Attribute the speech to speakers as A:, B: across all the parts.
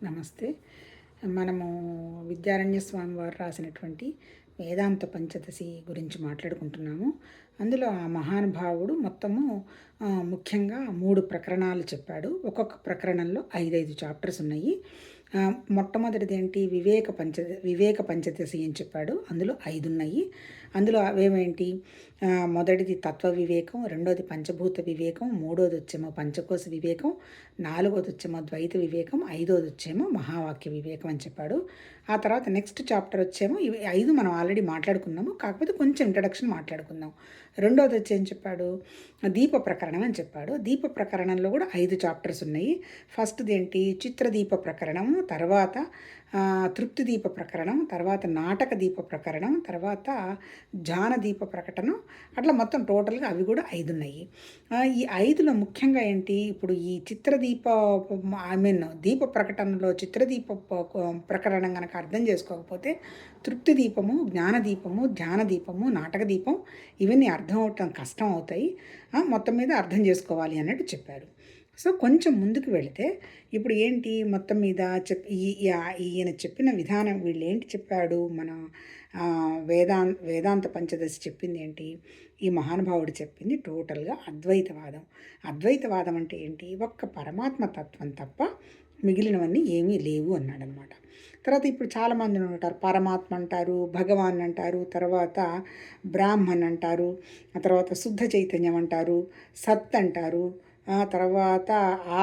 A: నమస్తే. మనము విద్యారణ్య స్వామి వారు రాసినటువంటి వేదాంత పంచదశి గురించి మాట్లాడుకుంటున్నాము. అందులో ఆ మహానుభావుడు మొత్తము ముఖ్యంగా 3 ప్రకరణాలు చెప్పాడు. ఒక్కొక్క ప్రకరణంలో 5 చాప్టర్స్ ఉన్నాయి. మొట్టమొదటిది ఏంటి, వివేక పంచదశి అని చెప్పాడు. అందులో 5 ఉన్నాయి. అందులో అవేమేంటి, మొదటిది తత్వ వివేకం, రెండోది పంచభూత వివేకం, మూడోది వచ్చేమో పంచకోశ వివేకం, నాలుగోది వచ్చేమో ద్వైత వివేకం, ఐదోది వచ్చేమో మహావాక్య వివేకం అని చెప్పాడు. ఆ తర్వాత నెక్స్ట్ చాప్టర్ వచ్చేమో ఇవి 5 మనం ఆల్రెడీ మాట్లాడుకున్నాము, కాకపోతే కొంచెం ఇంట్రడక్షన్ మాట్లాడుకుందాం. రెండోది వచ్చి ఏం చెప్పాడు, దీప ప్రకరణం అని చెప్పాడు. దీప ప్రకరణంలో కూడా 5 చాప్టర్స్ ఉన్నాయి. ఫస్ట్ది ఏంటి, చిత్రదీప ప్రకరణము, తర్వాత తృప్తి దీప ప్రకరణం, తర్వాత నాటక దీప ప్రకరణం, తర్వాత జానదీప ప్రకటన, అట్లా మొత్తం టోటల్గా అవి కూడా 5 ఉన్నాయి. ఈ 5లో ముఖ్యంగా ఏంటి, ఇప్పుడు ఈ చిత్రదీప దీప ప్రకటనలో చిత్రదీప ప్రకరణం కనుక అర్థం చేసుకోకపోతే తృప్తి దీపము, జ్ఞానదీపము, ధ్యాన దీపము, నాటక దీపం ఇవన్నీ అర్థం అవటం కష్టం అవుతాయి. మొత్తం మీద అర్థం చేసుకోవాలి అన్నట్టు చెప్పారు. సో కొంచెం ముందుకు వెళితే ఇప్పుడు ఏంటి, మొత్తం మీద ఈయన చెప్పిన విధానం, వీళ్ళు ఏంటి చెప్పాడు, మన వేదాంత పంచదశి చెప్పింది ఏంటి, ఈ మహానుభావుడు చెప్పింది టోటల్గా అద్వైతవాదం. అద్వైతవాదం అంటే ఏంటి, ఒక్క పరమాత్మ తత్వం తప్ప మిగిలినవన్నీ ఏమీ లేవు అన్నాడనమాట. తర్వాత ఇప్పుడు చాలామంది ఉంటారు, పరమాత్మ అంటారు, భగవాన్ అంటారు, తర్వాత బ్రాహ్మణ్ అంటారు, ఆ తర్వాత శుద్ధ చైతన్యం అంటారు, సత్ అంటారు, తర్వాత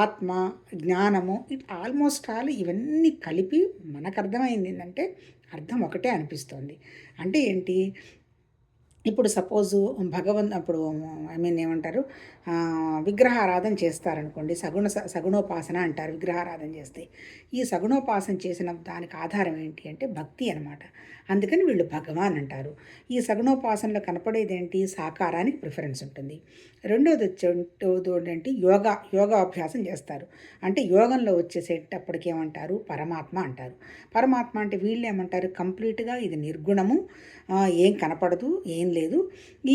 A: ఆత్మ, జ్ఞానము, ఆల్మోస్ట్ ఆల్ ఇవన్నీ కలిపి మనకు అర్థమైంది ఏంటంటే అర్థం ఒకటే అనిపిస్తుంది. అంటే ఏంటి, ఇప్పుడు సపోజు అప్పుడు ఏమంటారు, విగ్రహారాధన చేస్తారనుకోండి, సగుణోపాసన అంటారు విగ్రహారాధన చేస్తే. ఈ సగుణోపాసన చేసిన దానికి ఆధారం ఏంటి అంటే భక్తి అనమాట. అందుకని వీళ్ళు భగవాన్ అంటారు. ఈ సగుణోపాసనలో కనపడేది ఏంటి, సాకారానికి ప్రిఫరెన్స్ ఉంటుంది. రెండోది ఏంటి, యోగాభ్యాసం చేస్తారు. అంటే యోగంలో వచ్చేసేటప్పటికి ఏమంటారు, పరమాత్మ అంటారు. పరమాత్మ అంటే వీళ్ళు ఏమంటారు, కంప్లీట్గా ఇది నిర్గుణము, ఏం కనపడదు, ఏం లేదు,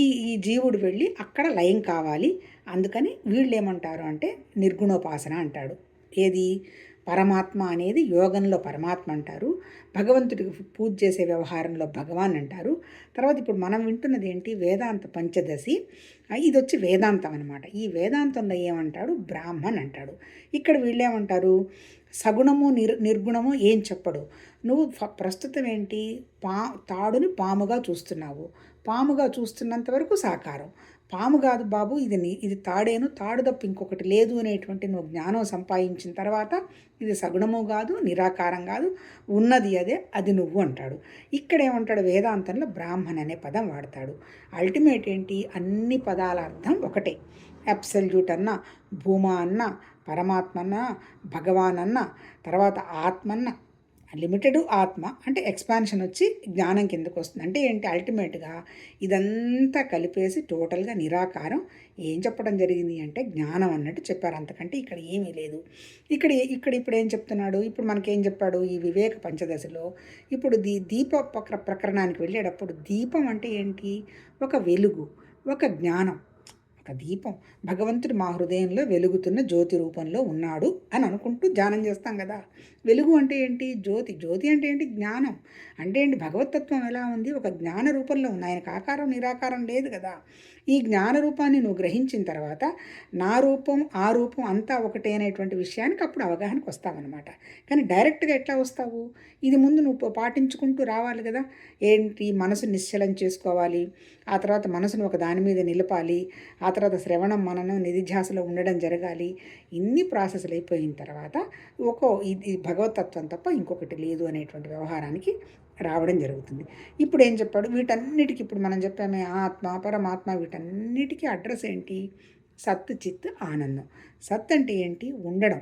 A: ఈ ఈ జీవుడు వెళ్ళి అక్కడ లయం కావాలి, అందుకని వీళ్ళు ఏమంటారు అంటే నిర్గుణోపాసన అంటాడు. ఏది, పరమాత్మ అనేది యోగంలో పరమాత్మ అంటారు, భగవంతుడికి పూజ చేసే వ్యవహారంలో భగవాన్ అంటారు. తర్వాత ఇప్పుడు మనం వింటున్నది ఏంటి, వేదాంత పంచదశి, ఇది వచ్చి వేదాంతం అనమాట. ఈ వేదాంతంలో ఏమంటాడు, బ్రాహ్మణ్ అంటాడు. ఇక్కడ వీళ్ళేమంటారు, సగుణము నిర్గుణము ఏం చెప్పడు. నువ్వు ప్రస్తుతం ఏంటి, తాడుని పాముగా చూస్తున్నావు, పాముగా చూస్తున్నంత వరకు సాకారం. పాము కాదు బాబు, ఇది తాడేను, తాడు తప్ప ఇంకొకటి లేదు అనేటువంటి నువ్వు జ్ఞానం సంపాదించిన తర్వాత ఇది సగుణము కాదు, నిరాకారం కాదు, ఉన్నది అదే, అది నువ్వు అంటాడు. ఇక్కడ ఏమంటాడు, వేదాంతంలో బ్రాహ్మణ్ అనే పదం వాడతాడు. అల్టిమేట్ ఏంటి, అన్ని పదాల అర్థం ఒకటే. అబ్సల్యూట్ అన్న, భూమా అన్న, పరమాత్మ అన్న, భగవాన్ అన్న, తర్వాత ఆత్మన్న, లిమిటెడ్ ఆత్మ అంటే ఎక్స్పాన్షన్ వచ్చి జ్ఞానం కిందకు వస్తుంది. అంటే ఏంటి, అల్టిమేట్గా ఇదంతా కలిపేసి టోటల్గా నిరాకారం ఏం చెప్పడం జరిగింది అంటే జ్ఞానం అన్నట్టు చెప్పారు. అంతకంటే ఇక్కడ ఏమీ లేదు. ఇప్పుడు ఏం చెప్తున్నాడు, ఇప్పుడు మనకేం చెప్పాడు, ఈ వివేక పంచదశలో ఇప్పుడు దీప ప్రకరణానికి వెళ్ళేటప్పుడు దీపం అంటే ఏంటి, ఒక వెలుగు, ఒక జ్ఞానం, ఒక దీపం. భగవంతుడు మా హృదయంలో వెలుగుతున్న జ్యోతి రూపంలో ఉన్నాడు అని అనుకుంటూ ధ్యానం చేస్తాం కదా. వెలుగు అంటే ఏంటి, జ్యోతి అంటే ఏంటి, జ్ఞానం అంటే ఏంటి, భగవతత్వం ఎలా ఉంది, ఒక జ్ఞాన రూపంలో ఉంది, ఆయనకు ఆకారం నిరాకారం లేదు కదా. ఈ జ్ఞాన రూపాన్ని నువ్వు గ్రహించిన తర్వాత నా రూపం ఆ రూపం అంతా ఒకటే అనేటువంటి విషయానికి అప్పుడు అవగాహనకు వస్తావన్నమాట. కానీ డైరెక్ట్గా ఎట్లా వస్తావు, ఇది ముందు నువ్వు పాటించుకుంటూ రావాలి కదా. ఏంటి, మనసు నిశ్చలం చేసుకోవాలి, ఆ తర్వాత మనసును ఒక దాని మీద నిలపాలి, ఆ తర్వాత శ్రవణం, మననం, నిధిధ్యాసలో ఉండడం జరగాలి. ఇన్ని ప్రాసెస్లు అయిపోయిన తర్వాత ఇది భగవతత్వం తప్ప ఇంకొకటి లేదు అనేటువంటి వ్యవహారానికి రావడం జరుగుతుంది. ఇప్పుడు ఏం చెప్పాడు, వీటన్నిటికీ ఇప్పుడు మనం చెప్పామే ఆత్మ, పరమాత్మ, వీటన్నిటికీ అడ్రస్ ఏంటి, సత్, చిత్, ఆనందం. సత్ అంటే ఏంటి, ఉండడం,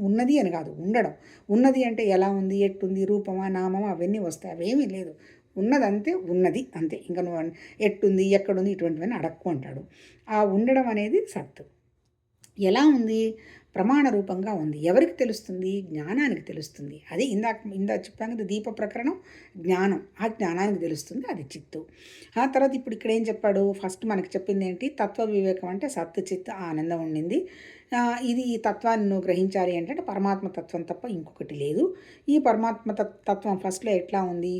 A: ఉన్నది అని కాదు, ఉండడం. ఉన్నది అంటే ఎలా ఉంది, ఎట్టుంది, రూపమా, నామమా, అవన్నీ వస్తాయి, అవేమీ లేదు, ఉన్నదంతే, ఉన్నది అంతే. ఇంకా నువ్వు ఎట్టుంది, ఎక్కడుంది, ఇటువంటివన్నీ అడక్కు అంటాడు. ఆ ఉండడం అనేది సత్. ఎలా ఉంది, ప్రమాణ రూపంగా ఉంది. ఎవరికి తెలుస్తుంది, జ్ఞానానికి తెలుస్తుంది. అది ఇందాక చెప్పాను కదా, దీప ప్రకరణం జ్ఞానం, ఆ జ్ఞానానికి తెలుస్తుంది, అది చిత్తు. ఆ తర్వాత ఇప్పుడు ఇక్కడ ఏం చెప్పాడు, ఫస్ట్ మనకి చెప్పింది ఏంటి, తత్వ వివేకం అంటే సత్, చిత్, ఆనందం ఉండింది. ఇది ఈ తత్వాన్ని నువ్వు గ్రహించాలి అంటే పరమాత్మ తత్వం తప్ప ఇంకొకటి లేదు. ఈ పరమాత్మ తత్వం ఫస్ట్లో ఎట్లా ఉంది,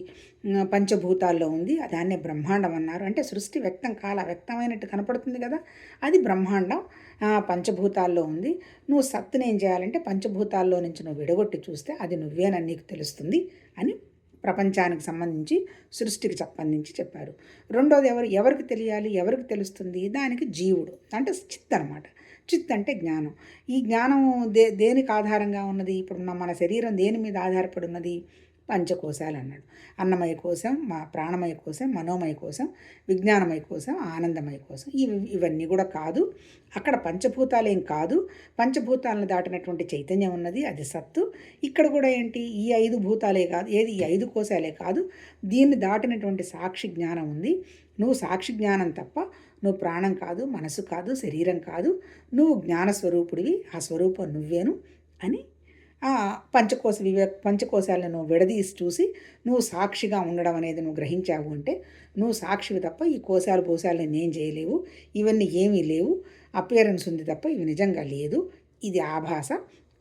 A: పంచభూతాల్లో ఉంది. దాన్నే బ్రహ్మాండం అన్నారు. అంటే సృష్టి వ్యక్తమైనట్టు కనపడుతుంది కదా, అది బ్రహ్మాండం పంచభూతాల్లో ఉంది. నువ్వు సత్తుని ఏం చేయాలంటే పంచభూతాల్లో నుంచి నువ్వు విడగొట్టి చూస్తే అది నువ్వేనని నీకు తెలుస్తుంది అని ప్రపంచానికి సంబంధించి, సృష్టికి సంబంధించి చెప్పారు. రెండోది ఎవరికి తెలియాలి, ఎవరికి తెలుస్తుంది, దానికి జీవుడు అంటే చిత్ అనమాట. చిత్ అంటే జ్ఞానం. ఈ జ్ఞానం దేనికి ఆధారంగా ఉన్నది? ఇప్పుడు మన శరీరం దేని మీద ఆధారపడి ఉన్నది? పంచకోశాలు అన్నాడు. అన్నమయ కోశం, ప్రాణమయ కోశం, మనోమయ కోశం, విజ్ఞానమయ కోశం, ఆనందమయ కోశం. ఇవన్నీ కూడా కాదు. అక్కడ పంచభూతాలేం కాదు. పంచభూతాలను దాటినటువంటి చైతన్యం ఉన్నది, అది సత్తు. ఇక్కడ కూడా ఏంటి, ఈ 5 భూతాలే కాదు, ఈ 5 కోశాలే కాదు, దీన్ని దాటినటువంటి సాక్షి జ్ఞానం ఉంది. నువ్వు సాక్షి జ్ఞానం తప్ప నువ్వు ప్రాణం కాదు, మనసు కాదు, శరీరం కాదు, నువ్వు జ్ఞానస్వరూపుడివి, ఆ స్వరూపం నువ్వేను అని పంచకోశాలను విడదీసి చూసి నువ్వు సాక్షిగా ఉండడం అనేది నువ్వు గ్రహించావు అంటే నువ్వు సాక్షివి తప్ప ఈ కోశాలు నేను చేయలేవు, ఇవన్నీ ఏమీ లేవు, అపియరెన్స్ ఉంది తప్ప ఇవి నిజంగా లేదు, ఇది ఆభాస.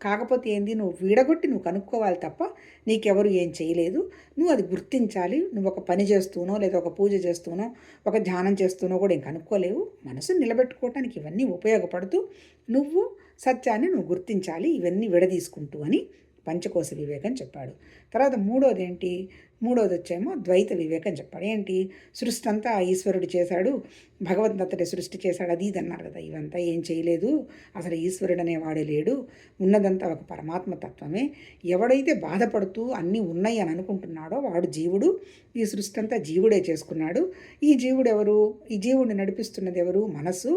A: కాకపోతే ఏంది, నువ్వు విడగొట్టి నువ్వు కనుక్కోవాలి తప్ప నీకెవరు ఏం చేయలేదు. నువ్వు అది గుర్తించాలి. నువ్వు ఒక పని చేస్తూనో లేదా ఒక పూజ చేస్తూనో ఒక ధ్యానం చేస్తూనో కూడా ఏం కనుక్కోలేవు. మనసుని నిలబెట్టుకోవటానికి ఇవన్నీ ఉపయోగపడుతూ నువ్వు సత్యాన్ని నువ్వు గుర్తించాలి, ఇవన్నీ విడదీసుకుంటూ అని పంచకోశ వివేకం చెప్పాడు. తర్వాత మూడోది వచ్చేమో ద్వైత వివేకం చెప్పాడు. ఏంటి, సృష్టి అంతా ఈశ్వరుడు చేశాడు, భగవంతుడు సృష్టి చేశాడు, అది ఇది అన్నారు కదా, ఇవంతా ఏం చేయలేదు, అసలు ఈశ్వరుడు అనేవాడే లేడు, ఉన్నదంతా ఒక పరమాత్మ తత్వమే. ఎవడైతే బాధపడుతూ అన్నీ ఉన్నాయి అని అనుకుంటున్నాడో వాడు జీవుడు. ఈ సృష్టి అంతా జీవుడే చేసుకున్నాడు. ఈ జీవుడు ఎవరు? ఈ జీవుడిని నడిపిస్తున్నది ఎవరు? మనసు.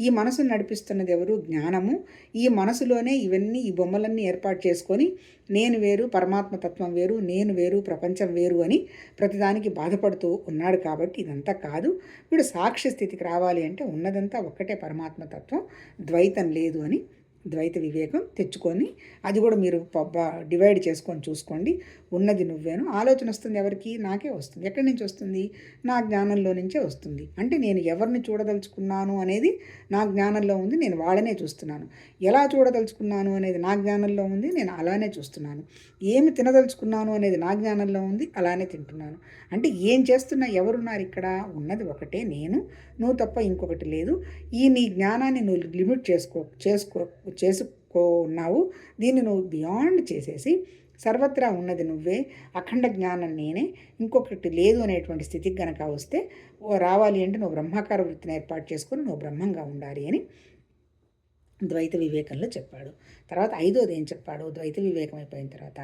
A: ఈ మనసును నడిపిస్తున్నది ఎవరు? జ్ఞానము. ఈ మనసులోనే ఇవన్నీ, ఈ బొమ్మలన్నీ ఏర్పాటు చేసుకొని నేను వేరు, పరమాత్మ తత్వం వేరు, నేను వేరు, ప్రపంచం వేరు అని ప్రతిదానికి బాధపడుతూ ఉన్నాడు. కాబట్టి ఇదంతా కాదు. వీడు సాక్ష్య స్థితికి రావాలి అంటే ఉన్నదంతా ఒక్కటే పరమాత్మ తత్వం, ద్వైతం లేదు అని ద్వైత వివేకం తెచ్చుకొని, అది కూడా మీరు డివైడ్ చేసుకొని చూసుకోండి. ఉన్నది నువ్వేను. ఆలోచన వస్తుంది ఎవరికి? నాకే వస్తుంది. ఎక్కడి నుంచి వస్తుంది? నా జ్ఞానంలో నుంచే వస్తుంది. అంటే నేను ఎవరిని చూడదలుచుకున్నాను అనేది నా జ్ఞానంలో ఉంది, నేను వాళ్ళనే చూస్తున్నాను. ఎలా చూడదలుచుకున్నాను అనేది నా జ్ఞానంలో ఉంది, నేను అలానే చూస్తున్నాను. ఏమి తినదలుచుకున్నాను అనేది నా జ్ఞానంలో ఉంది, అలానే తింటున్నాను. అంటే ఏం చేస్తున్నా, ఎవరున్నారు ఇక్కడ? ఉన్నది ఒకటే నేను, నువ్వు తప్ప ఇంకొకటి లేదు. నీ జ్ఞానాన్ని నువ్వు లిమిట్ చేసుకున్నావు. దీన్ని నువ్వు బియాండ్ చేసేసి సర్వత్రా ఉన్నది నువ్వే, అఖండ జ్ఞానం నేనే, ఇంకొకటి లేదు అనేటువంటి స్థితికి గనక వస్తే రావాలి అంటే నువ్వు బ్రహ్మాకార వృత్తిని ఏర్పాటు చేసుకొని నువ్వు బ్రహ్మంగా ఉండాలి అని ద్వైత వివేకంలో చెప్పాడు. తర్వాత 5వది ఏం చెప్పాడు? ద్వైత వివేకం అయిపోయిన తర్వాత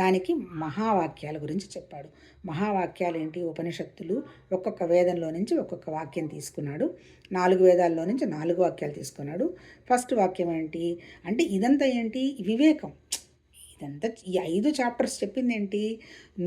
A: దానికి మహావాక్యాల గురించి చెప్పాడు. మహావాక్యాలు ఏంటి? ఉపనిషత్తులు. ఒక్కొక్క వేదంలో నుంచి ఒక్కొక్క వాక్యం తీసుకున్నాడు. 4 వేదాల్లో నుంచి 4 వాక్యాలు తీసుకున్నాడు. ఫస్ట్ వాక్యం ఏంటి అంటే ఇదంతా ఏంటి? వివేకం. ఇదంతా ఈ 5 చాప్టర్స్ చెప్పింది ఏంటి?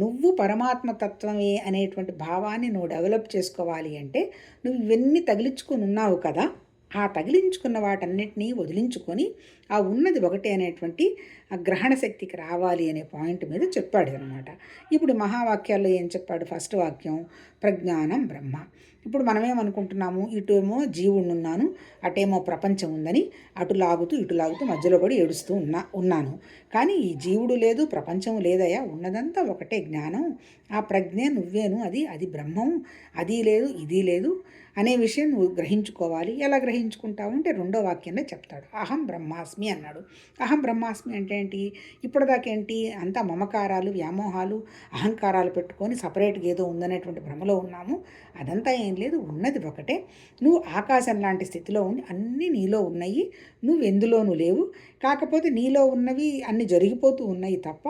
A: నువ్వు పరమాత్మ తత్వమే అనేటువంటి భావాన్ని నువ్వు డెవలప్ చేసుకోవాలి అంటే నువ్వు ఇవన్నీ తగిలించుకొని ఉన్నావు కదా, ఆ తగిలించుకున్న వాటన్నిటినీ వదిలించుకొని ఆ ఉన్నది ఒకటే అనేటువంటి ఆ గ్రహణ శక్తికి రావాలి అనే పాయింట్ మీద చెప్పాడు అనమాట. ఇప్పుడు మహావాక్యాల్లో ఏం చెప్పాడు? ఫస్ట్ వాక్యం ప్రజ్ఞానం బ్రహ్మ. ఇప్పుడు మనమేమనుకుంటున్నాము, ఇటేమో జీవుడు ఉన్నాను, అటేమో ప్రపంచం ఉందని అటు లాగుతూ మధ్యలో పడి ఏడుస్తూ ఉన్నాను. కానీ ఈ జీవుడు లేదు, ప్రపంచం లేదయా, ఉన్నదంతా ఒకటే జ్ఞానం, ఆ ప్రజ్ఞ నువ్వేను, అది బ్రహ్మం, అది లేదు ఇది లేదు అనే విషయం నువ్వు గ్రహించుకోవాలి. ఎలా గ్రహించుకుంటావు అంటే 2వ వాక్యంలో చెప్తాడు. అహం బ్రహ్మాస్మి అన్నాడు. అహం బ్రహ్మాస్మి అంటే ఏంటి? ఇప్పటిదాకేంటి అంతా మమకారాలు, వ్యామోహాలు, అహంకారాలు పెట్టుకొని సపరేట్గా ఏదో ఉందనేటువంటి భ్రమలో ఉన్నాము. అదంతా ఏం లేదు, ఉన్నది ఒకటే. నువ్వు ఆకాశం లాంటి స్థితిలో ఉండి అన్నీ నీలో ఉన్నాయి, నువ్వు ఎందులోనూ లేవు. కాకపోతే నీలో ఉన్నవి అన్నీ జరిగిపోతూ ఉన్నాయి తప్ప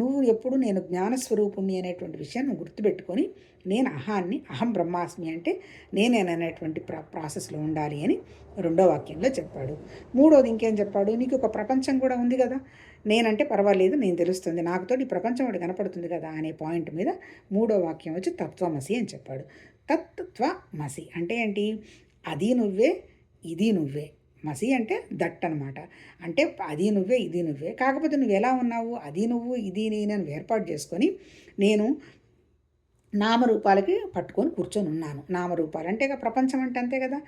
A: నువ్వు ఎప్పుడు నేను జ్ఞానస్వరూపుణ్ణి అనేటువంటి విషయాన్ని నువ్వు గుర్తుపెట్టుకొని నేను అహం బ్రహ్మాస్మి అంటే నేనేననేటువంటి ప్రాసెస్లో ఉండాలి అని 2వ వాక్యంలో చెప్పాడు. 3వది ఇంకేం చెప్పాడు? నీకు ఒక ప్రపంచం కూడా ఉంది కదా, నేనంటే పర్వాలేదు, నేను తెలుస్తుంది, నాకుతో ఈ ప్రపంచం ఒకటి కనపడుతుంది కదా అనే పాయింట్ మీద 3వ వాక్యం వచ్చి తత్వమసి అని చెప్పాడు. తత్వమసి అంటే ఏంటి? అది నువ్వే, ఇది నువ్వే. మసి అంటే దట్ అనమాట. అంటే అది నువ్వే, ఇది నువ్వే. కాకపోతే నువ్వు ఎలా ఉన్నావు? అది నువ్వు, ఇది నేను ఏర్పాటు చేసుకొని నేను నామరూపాలకి పట్టుకొని కూర్చొని ఉన్నాను. నామరూపాలు అంటే ఇక ప్రపంచం అంటే అంతే కదా.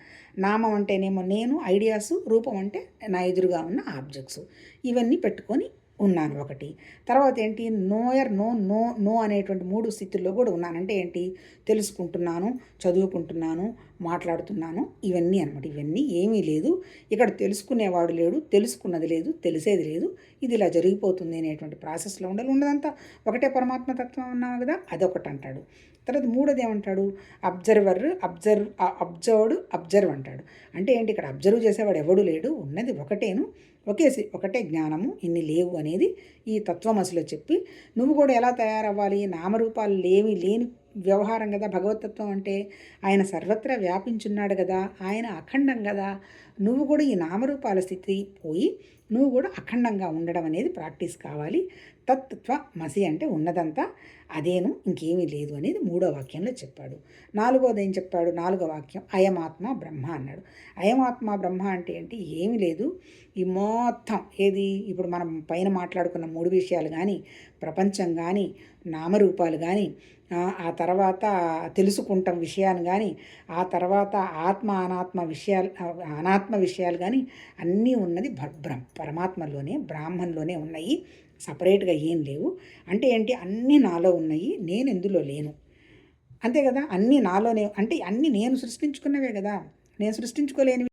A: నామం అంటేనేమో నేను, ఐడియాసు, రూపం అంటే నా ఎదురుగా ఉన్న ఆబ్జెక్ట్స్. ఇవన్నీ పెట్టుకొని ఉన్నాను ఒకటి. తర్వాత ఏంటి, నోయర్, నో, నో, నో అనేటువంటి 3 స్థితుల్లో కూడా ఉన్నాను. అంటే ఏంటి, తెలుసుకుంటున్నాను, చదువుకుంటున్నాను, మాట్లాడుతున్నాను, ఇవన్నీ అనమాట. ఇవన్నీ ఏమీ లేదు, ఇక్కడ తెలుసుకునేవాడు లేడు, తెలుసుకున్నది లేదు, తెలిసేది లేదు, ఇది ఇలా జరిగిపోతుంది అనేటువంటి ప్రాసెస్లో ఉండాలి. ఉండదంతా ఒకటే పరమాత్మ తత్వం ఉన్నావు కదా, అదొకటి అంటాడు. తర్వాత మూడోది ఏమంటాడు, అబ్జర్వ్ అంటాడు. అంటే ఏంటి, ఇక్కడ అబ్జర్వ్ చేసేవాడు ఎవడు లేడు, ఉన్నది ఒకటేను, ఒకటే జ్ఞానము, ఇన్ని లేవు అనేది ఈ తత్వమసిలో చెప్పి, నువ్వు కూడా ఎలా తయారవ్వాలి, నామరూపాలు లేని వ్యవహారం కదా భగవతత్వం అంటే. ఆయన సర్వత్రా వ్యాపించున్నాడు కదా, ఆయన అఖండం కదా. నువ్వు కూడా ఈ నామరూపాల స్థితి పోయి నువ్వు కూడా అఖండంగా ఉండడం అనేది ప్రాక్టీస్ కావాలి. తత్వమసి అంటే ఉన్నదంతా అదేను, ఇంకేమీ లేదు అనేది 3వ వాక్యంలో చెప్పాడు. 4వది ఏం చెప్పాడు, 4వ వాక్యం అయమాత్మ బ్రహ్మ అన్నాడు. అయమాత్మ బ్రహ్మ అంటే ఏంటి, ఏమీ లేదు, ఈ మొత్తం ఏది ఇప్పుడు మనం పైన మాట్లాడుకున్న 3 విషయాలు కానీ, ప్రపంచం కానీ, నామరూపాలు కానీ, ఆ తర్వాత తెలుసుకుంటాం విషయాన్ని కానీ, ఆ తర్వాత అనాత్మ విషయాలు కానీ అన్నీ ఉన్నది పరమాత్మలోనే, బ్రాహ్మణంలోనే ఉన్నాయి, సపరేట్గా ఏం లేవు. అంటే ఏంటి, అన్నీ నాలో ఉన్నాయి, నేను ఎందులో లేను, అంతే కదా. అన్నీ నాలోనే అంటే అన్నీ నేను సృష్టించుకున్నవే కదా, నేను సృష్టించుకోలేనివి